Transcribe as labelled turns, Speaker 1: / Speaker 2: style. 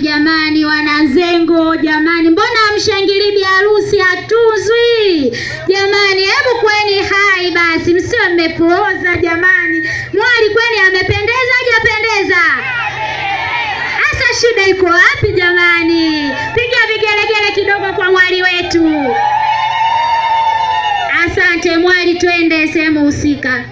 Speaker 1: Jamani wanazengo, jamani mbona mshangili bi harusi atuzwi? Jamani hebu kweni hai basi, msiwe mmepooza jamani. Mwali kweni amependeza hajapendeza? Asa shida iko wapi jamani? Piga vigelegele kidogo kwa mwali wetu. Asante mwali, twende sehemu husika.